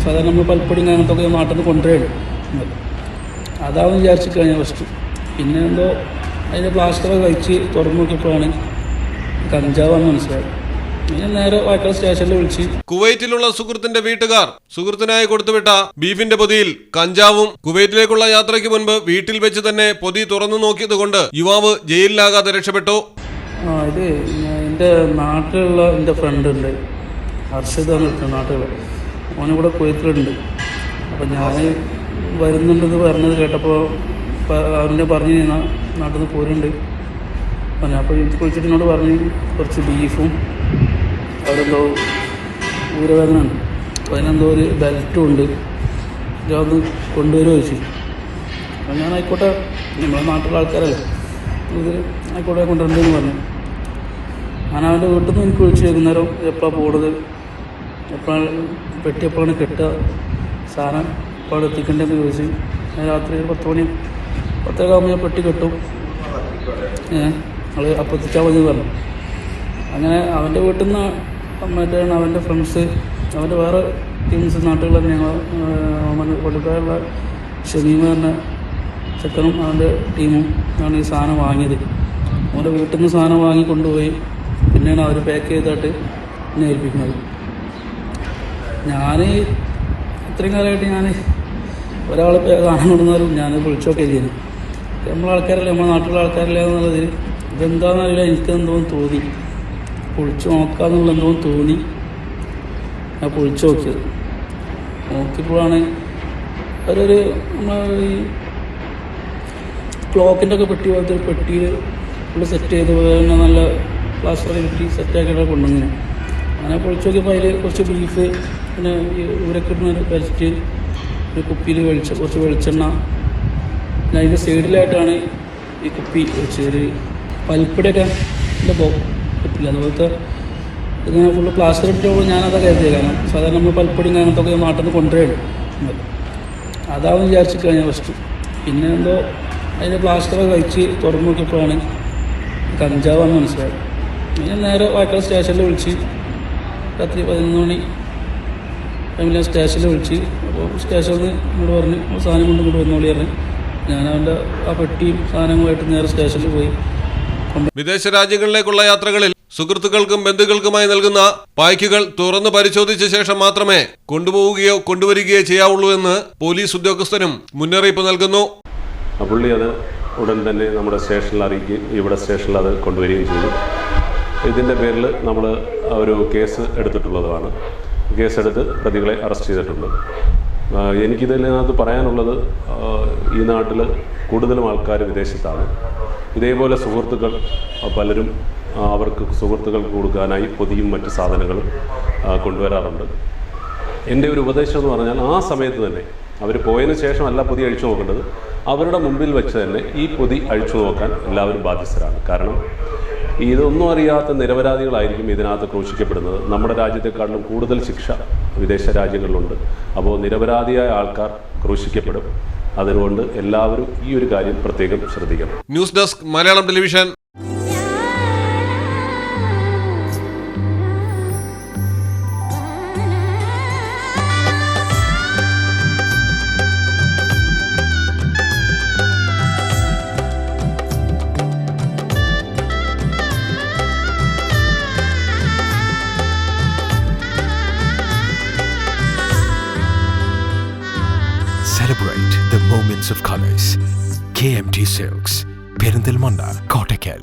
സാധാരണ നമ്മൾ പൽപ്പൊടി അങ്ങനത്തൊക്കെ നാട്ടിൽ നിന്ന് കൊണ്ടുവരും. അതാവും വിചാരിച്ച് കഴിഞ്ഞാൽ ഫസ്റ്റ്. പിന്നെ എന്തോ അതിൻ്റെ പ്ലാസ്റ്ററൊക്കെ കഴിച്ച് തുറന്നു നോക്കിയപ്പോഴാണ് കഞ്ചാവാന്ന് മനസ്സിലായത്. പിന്നെ നേരെ വായക്കാട് സ്റ്റേഷനിൽ വിളിച്ച് കുവൈറ്റിലുള്ള സുഹൃത്തിന്റെ വീട്ടുകാർ സുഹൃത്തിനായി കൊടുത്തുവിട്ട ബീഫിന്റെ പൊതിയിൽ കഞ്ചാവും കുവൈറ്റിലേക്കുള്ള യാത്രയ്ക്ക് മുൻപ് വീട്ടിൽ വെച്ച് തന്നെ പൊതി തുറന്നു നോക്കിയത് കൊണ്ട് യുവാവ് ജയിലിലാകാതെ രക്ഷപ്പെട്ടു. ഇത് എൻ്റെ നാട്ടിലുള്ള എൻ്റെ ഫ്രണ്ട് ഉണ്ട്, ഹർഷിദ് എന്ന് നാട്ടിലുള്ള, ഓനിവിടെ കുവൈറ്റിലുണ്ട്. അപ്പം ഞാൻ വരുന്നുണ്ടെന്ന് പറഞ്ഞത് കേട്ടപ്പോൾ അവനെ പറഞ്ഞ് നാട്ടിൽ നിന്ന് പോരുന്നുണ്ട് പറഞ്ഞു. അപ്പോൾ വിളിച്ചിട്ട് എന്നോട് പറഞ്ഞ് കുറച്ച് ബീഫും അവിടെന്തോ ഊരവേദന ഉണ്ട്, അപ്പോൾ അതിനെന്തോ ഒരു ബെൽറ്റും ഉണ്ട്, ഇതൊന്ന് കൊണ്ടുവരുമോ ചോദിച്ചു. അപ്പോൾ ഞാൻ ആയിക്കോട്ടെ, നമ്മളെ നാട്ടിലുള്ള ആൾക്കാരല്ലേ, ഇത് ആയിക്കോട്ടെ കൊണ്ടുവരണ്ടെന്ന് പറഞ്ഞു. ഞാൻ അവൻ്റെ വീട്ടിൽ നിന്ന് എനിക്ക് വിളിച്ച് വൈകുന്നേരം എപ്പോഴാണ് പോകുന്നത്, എപ്പോഴാണ് പെട്ടി എപ്പോഴാണ് കെട്ടുക, സാധനം എപ്പോഴാണ് എത്തിക്കേണ്ടതെന്ന് ചോദിച്ച് ഞാൻ രാത്രി 10 മണി 10 ആകുമ്പോൾ പെട്ടി കെട്ടും, ഞങ്ങൾ അപ്പം എത്തിച്ചാൽ മതി പറഞ്ഞു. അങ്ങനെ അവൻ്റെ വീട്ടിൽ നിന്ന് മറ്റാണ് അവൻ്റെ ഫ്രണ്ട്സ്, അവൻ്റെ വേറെ ടീംസ് നാട്ടിലുള്ള ഞങ്ങൾ കൊടുക്കാനുള്ള ഷമീമ എന്ന ചെക്കനും അവൻ്റെ ടീമും ആണ് ഈ സാധനം വാങ്ങിയത്. അവൻ്റെ വീട്ടിൽ നിന്ന് സാധനം വാങ്ങി കൊണ്ടുപോയി പിന്നെയാണ് അവർ പാക്ക് ചെയ്തിട്ട് എന്നെ ഏൽപ്പിക്കുന്നത്. ഞാൻ ഇത്രയും കാലമായിട്ട് ഞാൻ ഒരാൾ കാണാൻ കൊടുന്നാലും ഞാൻ വിളിച്ചൊക്കെ ചെയ്യുന്നു. നമ്മളെ ആൾക്കാരല്ലേ, നമ്മളെ നാട്ടിലുള്ള ആൾക്കാരല്ലേ എന്നുള്ളതിൽ ഇതെന്താണെന്നറിയില്ല, എനിക്കെന്തോ തോന്നി, പൊളിച്ച് നോക്കാമെന്നുള്ള എന്തോ തോന്നി. ഞാൻ പൊളിച്ച് നോക്കിയത് നോക്കിയപ്പോഴാണ് അവരൊരു ഈ ക്ലോക്കിൻ്റെ ഒക്കെ പെട്ടി പോലത്തെ ഒരു പെട്ടിയിൽ ഫുള്ള് സെറ്റ് ചെയ്ത് പിന്നെ നല്ല പ്ലാസ്റ്ററൊക്കെ കിട്ടി സെറ്റാക്കിയിട്ട് കൊണ്ടുവന്നിന്. അങ്ങനെ പൊളിച്ച് നോക്കിയപ്പോൾ അതിൽ കുറച്ച് ബീഫ്, പിന്നെ ഈ ഊരൊക്കെ ഇടുന്ന ബെൽറ്റ്, ഒരു കുപ്പിയിൽ കുറച്ച് വെളിച്ചെണ്ണ, പിന്നെ അതിൻ്റെ സൈഡിലായിട്ടാണ് ഈ കുപ്പി വെച്ച് ഒരു പൽപ്പൊടിയൊക്കെ എൻ്റെ കുപ്പില്ല, അതുപോലത്തെ ഇങ്ങനെ ഫുള്ള് പ്ലാസ്റ്റർ ഇട്ടപ്പോൾ ഞാനതൊക്കെ കരുതിയത്. കാരണം സാധാരണ നമ്മൾ പൽപ്പൊടി അങ്ങനത്തൊക്കെ നാട്ടിൽ നിന്ന് കൊണ്ടുവരും. അതാവും വിചാരിച്ച് കഴിഞ്ഞാൽ ഫസ്റ്റ്. പിന്നെ എന്തോ അതിൻ്റെ പ്ലാസ്റ്ററൊക്കെ കഴിച്ച് തുറന്നു നോക്കിയപ്പോഴാണ് കഞ്ചാവാന്ന് മനസ്സിലായത്. പിന്നെ നേരെ വായക്കാട് സ്റ്റേഷനിൽ വിളിച്ച് രാത്രി 11 മണി ടൈമിൽ സ്റ്റേഷനിൽ വിളിച്ച്. അപ്പോൾ സ്റ്റേഷനിൽ നിന്ന് ഇങ്ങോട്ട് പറഞ്ഞ് സാധനം കൊണ്ട് ഇങ്ങോട്ട് വന്നോളി പറഞ്ഞു. ഞാൻ അവൻ്റെ ആ പെട്ടിയും സാധനങ്ങളുമായിട്ട് നേരെ സ്റ്റേഷനിൽ പോയി. വിദേശ രാജ്യങ്ങളിലേക്കുള്ള യാത്രകളിൽ സുഹൃത്തുക്കൾക്കും ബന്ധുക്കൾക്കുമായി നൽകുന്ന പായ്ക്കുകൾ തുറന്ന് പരിശോധിച്ച ശേഷം മാത്രമേ കൊണ്ടുപോവുകയോ കൊണ്ടുവരികയോ ചെയ്യാവുള്ളൂ എന്ന് പോലീസ് ഉദ്യോഗസ്ഥരും മുന്നറിയിപ്പ് നൽകുന്നു. പുള്ളി അത് ഉടൻ തന്നെ നമ്മുടെ സ്റ്റേഷനിൽ അറിയിക്കുകയും ഇവിടെ സ്റ്റേഷനിൽ അത് കൊണ്ടുവരികയും ചെയ്തു. ഇതിൻ്റെ പേരിൽ നമ്മൾ ഒരു കേസ് എടുത്തിട്ടുള്ളതാണ്. കേസെടുത്ത് പ്രതികളെ അറസ്റ്റ് ചെയ്തിട്ടുണ്ട്. എനിക്കിതിനകത്ത് പറയാനുള്ളത്, ഈ നാട്ടിൽ കൂടുതലും ആൾക്കാർ വിദേശത്താണ്. ഇതേപോലെ സുഹൃത്തുക്കൾ പലരും അവർക്ക് സുഹൃത്തുക്കൾക്ക് കൊടുക്കാനായി പൊതിയും മറ്റ് സാധനങ്ങളും കൊണ്ടുവരാറുണ്ട്. എൻ്റെ ഒരു ഉപദേശം എന്ന് പറഞ്ഞാൽ, ആ സമയത്ത് തന്നെ അവർ പോയതിന് ശേഷമല്ല പൊതി അഴിച്ചു നോക്കേണ്ടത്, അവരുടെ മുമ്പിൽ വെച്ച് തന്നെ ഈ പൊതി അഴിച്ചു നോക്കാൻ എല്ലാവരും ബാധ്യസ്ഥരാണ്. കാരണം ഇതൊന്നും അറിയാത്ത നിരപരാധികളായിരിക്കും ഇതിനകത്ത് ക്രൂശിക്കപ്പെടുന്നത്. നമ്മുടെ രാജ്യത്തെക്കാട്ടിലും കൂടുതൽ ശിക്ഷ വിദേശ രാജ്യങ്ങളിലുണ്ട്. അപ്പോൾ നിരപരാധിയായ ആൾക്കാർ ക്രൂശിക്കപ്പെടും. അതുകൊണ്ട് എല്ലാവരും ഈ ഒരു കാര്യം പ്രത്യേകം ശ്രദ്ധിക്കണം. News desk Malayalam television. Celebrate the moments of colors. KMT Silks, Perindalmanda, Kottakkal.